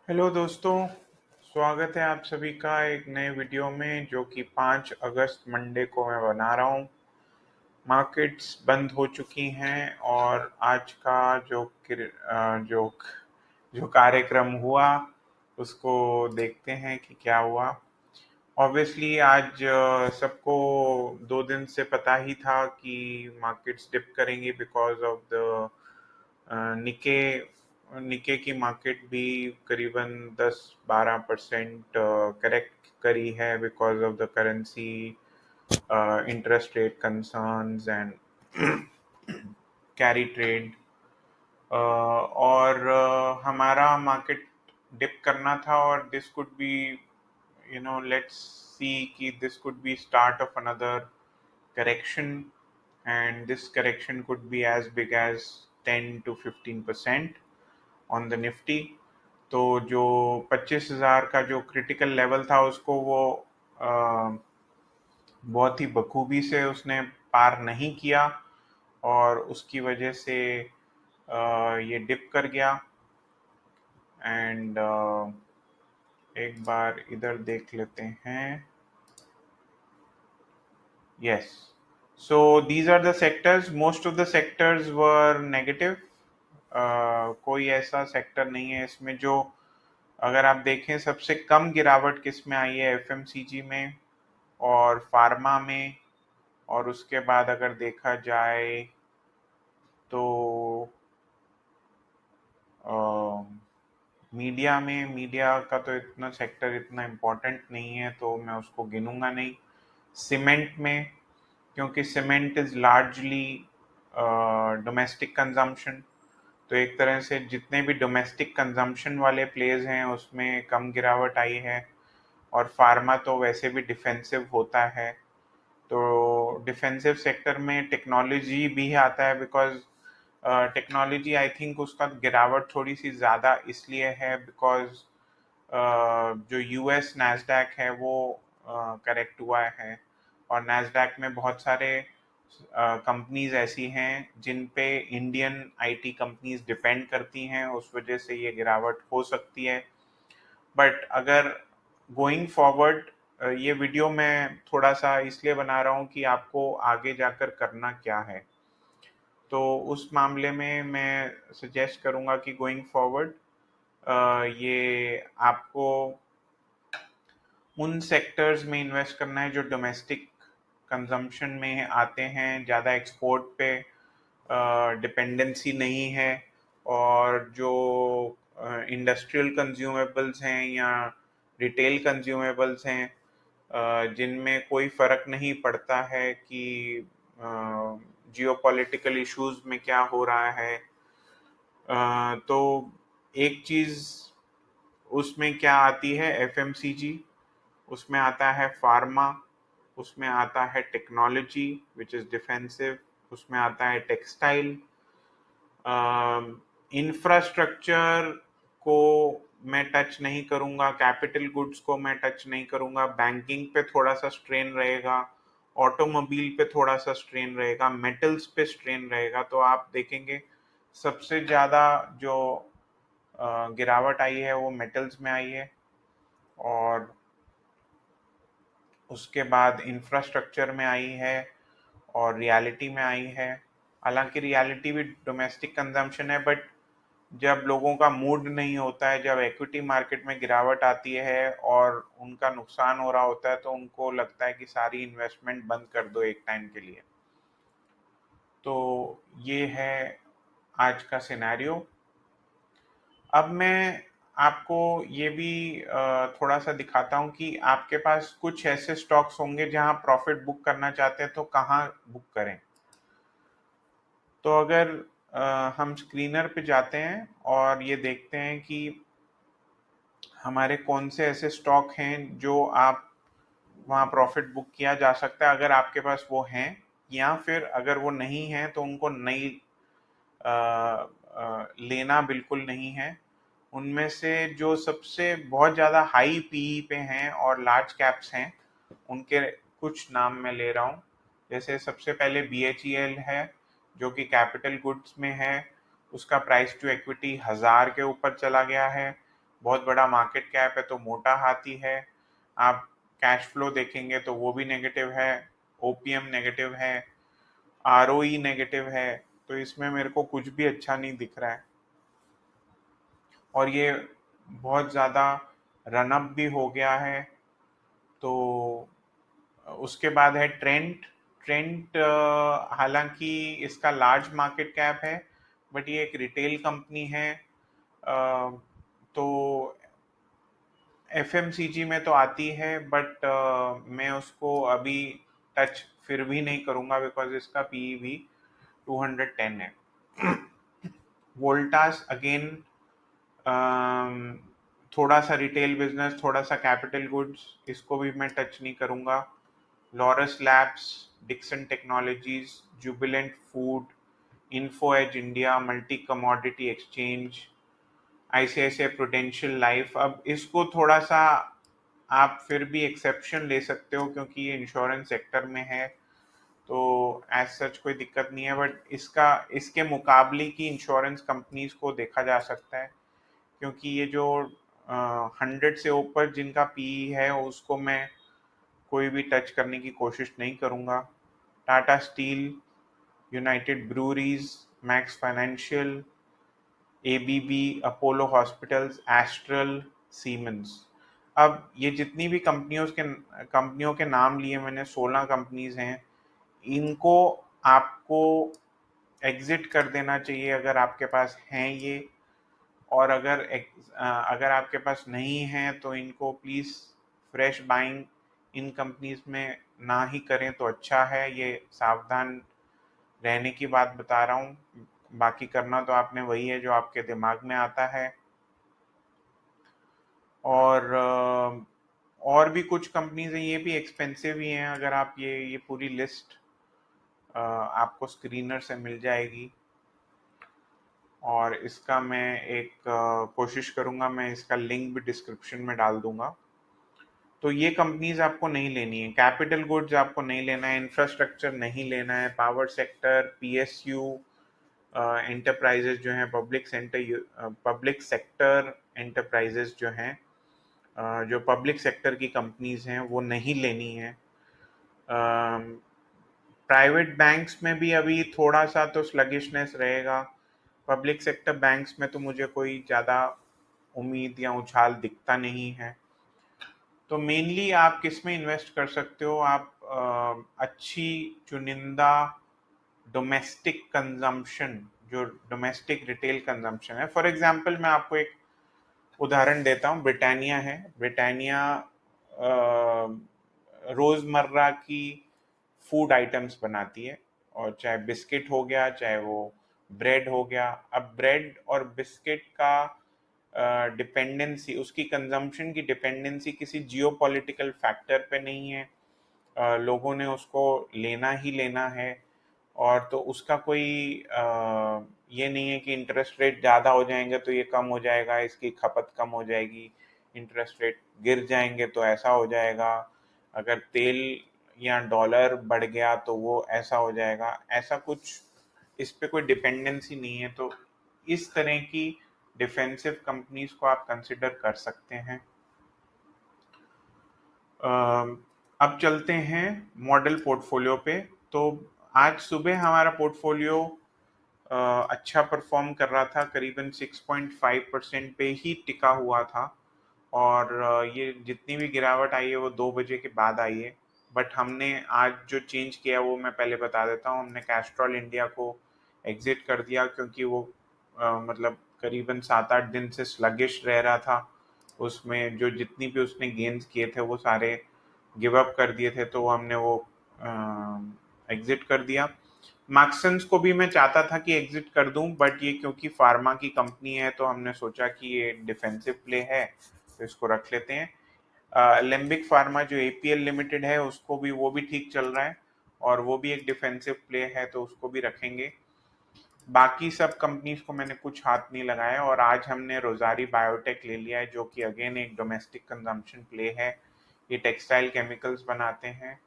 Hello दोस्तों, स्वागत है आप सभी का एक नए वीडियो में जो कि 5 अगस्त मंडे को मैं बना रहा हूँ। मार्केट्स बंद हो चुकी हैं और आज का जो जो कार्यक्रम हुआ उसको देखते हैं कि क्या हुआ। ऑब्वियसली आज सबको 2 दिन से पता ही था कि मार्केट्स डिप करेंगी बिकॉज ऑफ द निके निके की मार्केट भी करीबन 10-12% करेक्ट करी है because of the currency interest rate concerns and carry trade और हमारा मार्केट डिप करना था और this could be let's see कि this could be start of another correction, and this correction could be as big as 10 to 15% on the Nifty। तो जो 25,000 का जो क्रिटिकल लेवल था उसको वो बहुत ही बखूबी से उसने पार नहीं किया और उसकी वजह से ये डिप कर गया। एंड एक बार इधर देख लेते हैं। Yes. So these are the sectors. Most of the sectors were negative. कोई ऐसा सेक्टर नहीं है इसमें जो, अगर आप देखें, सबसे कम गिरावट किस में आई है, एफएमसीजी में और फार्मा में। और उसके बाद अगर देखा जाए तो मीडिया का तो इतना सेक्टर इतना इम्पोर्टेंट नहीं है तो मैं उसको गिनूंगा नहीं। सीमेंट में, क्योंकि cement is largely domestic consumption, तो एक तरह से जितने भी डोमेस्टिक कंजम्पशन वाले प्लेस हैं उसमें कम गिरावट आई है। और फार्मा तो वैसे भी डिफेंसिव होता है, तो डिफेंसिव सेक्टर में टेक्नोलॉजी भी आता है बिकॉज टेक्नोलॉजी आई थिंक उसका गिरावट थोड़ी सी ज़्यादा इसलिए है बिकॉज जो यूएस नैस्डैक है वो करेक्ट हुआ है और नैस्डैक में बहुत सारे कंपनीज ऐसी हैं जिन पे इंडियन आईटी कंपनीज डिपेंड करती हैं, उस वजह से ये गिरावट हो सकती है। बट अगर गोइंग फॉरवर्ड, ये वीडियो मैं थोड़ा सा इसलिए बना रहा हूँ कि आपको आगे जाकर करना क्या है। तो उस मामले में मैं सजेस्ट करूँगा कि गोइंग फॉरवर्ड ये आपको उन सेक्टर्स में इन्वेस्ट करना है जो डोमेस्टिक कंजम्पशन में आते हैं, ज़्यादा एक्सपोर्ट पे डिपेंडेंसी नहीं है और जो इंडस्ट्रियल कंज्यूमेबल्स हैं या रिटेल कंज्यूमेबल्स हैं जिनमें कोई फ़र्क नहीं पड़ता है कि जियोपॉलिटिकल इश्यूज में क्या हो रहा है। तो एक चीज़ उसमें क्या आती है, एफएमसीजी, उसमें आता है फार्मा, उसमें आता है टेक्नोलॉजी विच इज़ डिफेंसिव, उसमें आता है टेक्सटाइल। इंफ्रास्ट्रक्चर को मैं टच नहीं करूंगा, कैपिटल गुड्स को मैं टच नहीं करूंगा, बैंकिंग पे थोड़ा सा स्ट्रेन रहेगा, ऑटोमोबाइल पे थोड़ा सा स्ट्रेन रहेगा, मेटल्स पे स्ट्रेन रहेगा। तो आप देखेंगे सबसे ज़्यादा जो गिरावट आई है वो मेटल्स में आई है और उसके बाद इंफ्रास्ट्रक्चर में आई है और रियलिटी में आई है। हालांकि रियलिटी भी डोमेस्टिक कंजम्पशन है, बट जब लोगों का मूड नहीं होता है, जब इक्विटी मार्केट में गिरावट आती है और उनका नुकसान हो रहा होता है तो उनको लगता है कि सारी इन्वेस्टमेंट बंद कर दो एक टाइम के लिए। तो ये है आज का सिनेरियो। अब मैं आपको ये भी थोड़ा सा दिखाता हूँ कि आपके पास कुछ ऐसे स्टॉक्स होंगे जहां प्रॉफिट बुक करना चाहते हैं तो कहाँ बुक करें। तो अगर हम स्क्रीनर पे जाते हैं और ये देखते हैं कि हमारे कौन से ऐसे स्टॉक हैं जो आप वहाँ प्रॉफिट बुक किया जा सकता है अगर आपके पास वो हैं, या फिर अगर वो नहीं है तो उनको नहीं लेना बिल्कुल नहीं है। उनमें से जो सबसे बहुत ज़्यादा हाई पीई पे हैं और लार्ज कैप्स हैं उनके कुछ नाम मैं ले रहा हूँ। जैसे सबसे पहले BHEL है जो कि कैपिटल गुड्स में है, उसका प्राइस टू इक्विटी 1000 के ऊपर चला गया है। बहुत बड़ा मार्केट कैप है तो मोटा हाथी है। आप कैश फ्लो देखेंगे तो वो भी नेगेटिव है, ओपीएम नेगेटिव है, आरओई नेगेटिव है। तो इसमें मेरे को कुछ भी अच्छा नहीं दिख रहा है, और ये बहुत ज़्यादा रनअप भी हो गया है। तो उसके बाद है ट्रेंट। ट्रेंट हालांकि इसका लार्ज मार्केट कैप है, बट ये एक रिटेल कंपनी है। तो एफएमसीजी में तो आती है, बट मैं उसको अभी टच फिर भी नहीं करूंगा बिकॉज इसका पीई भी 210 है। वोल्टास अगेन, थोड़ा सा रिटेल बिजनेस, थोड़ा सा कैपिटल गुड्स, इसको भी मैं टच नहीं करूंगा। लॉरस लैब्स, डिक्सन टेक्नोलॉजीज, जुबिलेंट फूड, इन्फो एज इंडिया, मल्टी कमोडिटी एक्सचेंज, आईसीआईसीआई प्रूडेंशियल लाइफ। अब इसको थोड़ा सा आप फिर भी एक्सेप्शन ले सकते हो क्योंकि ये इंश्योरेंस सेक्टर में है, तो एज सच कोई दिक्कत नहीं है। बट इसके मुकाबले की इंश्योरेंस कंपनीज को देखा जा सकता है, क्योंकि ये जो 100 से ऊपर जिनका पीई है उसको मैं कोई भी टच करने की कोशिश नहीं करूंगा। Tata steel, United breweries, max financial, ABB, Apollo hospitals, astral, siemens. अब ये जितनी भी कंपनियों के नाम लिए मैंने, 16 कंपनीज हैं, इनको आपको एग्जिट कर देना चाहिए अगर आपके पास हैं ये। और अगर आपके पास नहीं है तो इनको please fresh buying in companies में ना ही करें तो अच्छा है। ये सावधान रहने की बात बता रहा हूँ, बाकी करना तो आपने वही है जो आपके दिमाग में आता है। और भी कुछ कंपनीज हैं, ये भी एक्सपेंसिव ही हैं। अगर आप ये पूरी लिस्ट आपको स्क्रीनर से मिल जाएगी, और इसका मैं एक कोशिश करूंगा, मैं इसका लिंक भी डिस्क्रिप्शन में डाल दूंगा। तो ये कंपनीज आपको नहीं लेनी है। कैपिटल गुड्स आपको नहीं लेना है, इंफ्रास्ट्रक्चर नहीं लेना है, पावर सेक्टर, पीएसयू एंटरप्राइजेज जो हैं, पब्लिक सेक्टर एंटरप्राइजेज जो हैं, जो पब्लिक सेक्टर की कंपनीज हैं, वो नहीं लेनी है। प्राइवेट बैंक्स में भी अभी थोड़ा सा तो स्लगिशनेस रहेगा। पब्लिक सेक्टर बैंक्स में तो मुझे कोई ज़्यादा उम्मीद या उछाल दिखता नहीं है। तो मेनली आप किस में इन्वेस्ट कर सकते हो? आप अच्छी चुनिंदा डोमेस्टिक कंजम्पशन, जो डोमेस्टिक रिटेल कंजम्पशन है, फॉर एग्जांपल मैं आपको एक उदाहरण देता हूँ। ब्रिटानिया है। ब्रिटानिया रोज़मर्रा की फूड आइटम्स बनाती है, और चाहे बिस्किट हो गया, चाहे वो ब्रेड हो गया। अब ब्रेड और बिस्किट का डिपेंडेंसी, उसकी कंजम्पशन की डिपेंडेंसी किसी जियोपॉलिटिकल फैक्टर पे नहीं है। लोगों ने उसको लेना ही लेना है, और तो उसका कोई ये नहीं है कि इंटरेस्ट रेट ज़्यादा हो जाएंगे तो ये कम हो जाएगा, इसकी खपत कम हो जाएगी। इंटरेस्ट रेट गिर जाएंगे तो ऐसा हो जाएगा, अगर तेल या डॉलर बढ़ गया तो वो ऐसा हो जाएगा। ऐसा कुछ इस पे कोई डिपेंडेंसी नहीं है। तो इस तरह की डिफेंसिव कंपनीज को आप कंसिडर कर सकते हैं। अब चलते हैं मॉडल पोर्टफोलियो पे। तो आज सुबह हमारा पोर्टफोलियो अच्छा परफॉर्म कर रहा था, करीबन 6.5% पे ही टिका हुआ था। और ये जितनी भी गिरावट आई है वो 2 बजे के बाद आई है। बट हमने आज जो चेंज किया वो मैं पहले बता देता हूँ। हमने कैस्ट्रॉल इंडिया को एग्जिट कर दिया, क्योंकि वो मतलब करीबन 7-8 दिन से स्लगिश रह रहा था। उसमें जो जितनी भी उसने गेन्स किए थे वो सारे गिव अप कर दिए थे, तो हमने वो एग्जिट कर दिया। मार्क्सन्स को भी मैं चाहता था कि एग्जिट कर दूं, बट ये क्योंकि फार्मा की कंपनी है तो हमने सोचा कि ये डिफेंसिव प्ले है तो इसको रख लेते हैं। लिम्बिक फार्मा जो एपीएल लिमिटेड है, उसको भी, वो भी ठीक चल रहा है, और वो भी एक डिफेंसिव प्ले है तो उसको भी रखेंगे। बाकी सब कंपनीज को मैंने कुछ हाथ नहीं लगाया। और आज हमने रोजारी बायोटेक ले लिया है, जो कि अगेन एक डोमेस्टिक कंजम्पशन प्ले है। ये टेक्सटाइल केमिकल्स बनाते हैं,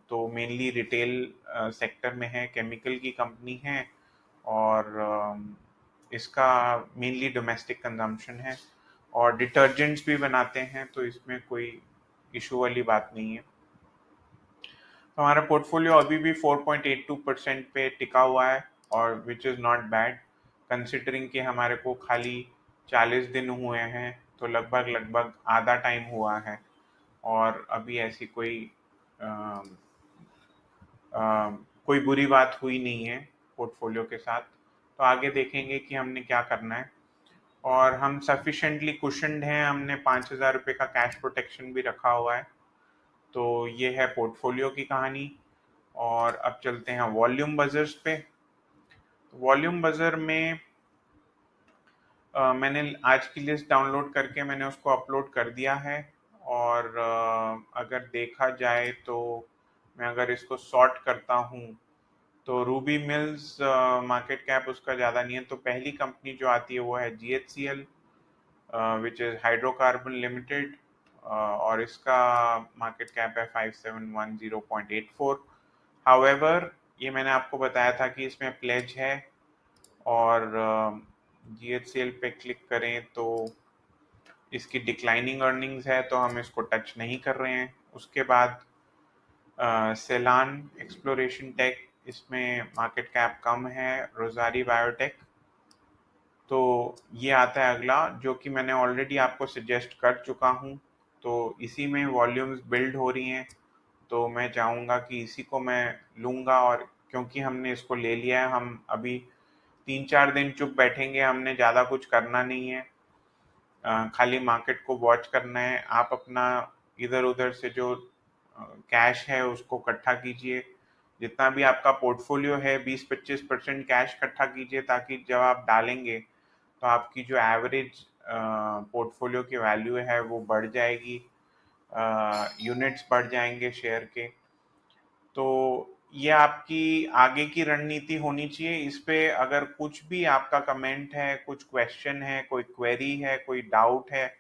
तो मेनली रिटेल सेक्टर में है, केमिकल की कंपनी है, और इसका मेनली डोमेस्टिक कंजम्पशन है। और डिटर्जेंट्स भी बनाते हैं, तो इसमें कोई इशू वाली बात नहीं है। तो हमारा पोर्टफोलियो अभी भी 4.82% पे टिका हुआ है, और which is not bad considering कि हमारे को खाली 40 दिन हुए हैं, तो लगभग लगभग आधा टाइम हुआ है, और अभी ऐसी अम, कोई बुरी बात हुई नहीं है पोर्टफोलियो के साथ। तो आगे देखेंगे कि हमने क्या करना है, और हम सफिशेंटली कुशन्ड हैं, हमने 5,000 रुपये का कैश प्रोटेक्शन भी रखा हुआ है। तो ये है पोर्टफोलियो की कहानी। और अब चलते हैं वॉल्यूम बजर्स पे। वॉल्यूम बजर में मैंने आज की लिस्ट डाउनलोड करके मैंने उसको अपलोड कर दिया है, और अगर देखा जाए तो मैं अगर इसको सॉर्ट करता हूँ तो रूबी मिल्स मार्केट कैप उसका ज़्यादा नहीं है, तो पहली कंपनी जो आती है वो है GHCL, which is hydrocarbon limited, और इसका मार्केट कैप है 5710.84। हाउएवर ये मैंने आपको बताया था कि इसमें प्लेज है, और GHCL पे क्लिक करें तो इसकी डिक्लाइनिंग अर्निंग्स है, तो हम इसको टच नहीं कर रहे हैं। उसके बाद सेलान एक्सप्लोरेशन टेक, इसमें मार्केट कैप कम है, रोजारी बायोटेक, तो ये आता है अगला, जो कि मैंने ऑलरेडी आपको सजेस्ट कर चुका हूँ। तो इसी में वॉल्यूम्स बिल्ड हो रही हैं, तो मैं चाहूँगा कि इसी को मैं लूँगा, और क्योंकि हमने इसको ले लिया है, हम अभी 3-4 दिन चुप बैठेंगे, हमने ज़्यादा कुछ करना नहीं है, खाली मार्केट को वॉच करना है। आप अपना इधर उधर से जो कैश है उसको इकट्ठा कीजिए, जितना भी आपका पोर्टफोलियो है 20-25% कैश इकट्ठा कीजिए, ताकि जब आप डालेंगे तो आपकी जो एवरेज पोर्टफोलियो की वैल्यू है वो बढ़ जाएगी, यूनिट्स बढ़ जाएंगे शेयर के। तो ये आपकी आगे की रणनीति होनी चाहिए। इस पे अगर कुछ भी आपका कमेंट है, कुछ क्वेश्चन है, कोई क्वेरी है, कोई डाउट है,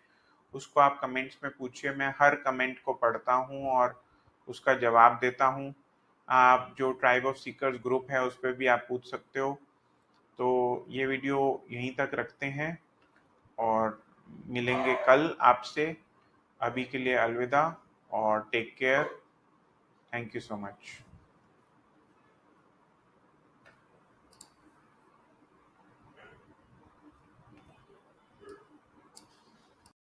उसको आप कमेंट्स में पूछिए। मैं हर कमेंट को पढ़ता हूँ और उसका जवाब देता हूँ। आप जो ट्राइब ऑफ सीकर्स ग्रुप है उस पर भी आप पूछ सकते हो। तो ये वीडियो यहीं तक रखते हैं, और मिलेंगे कल आपसे। अभी के लिए अलविदा और take care. Thank you so much.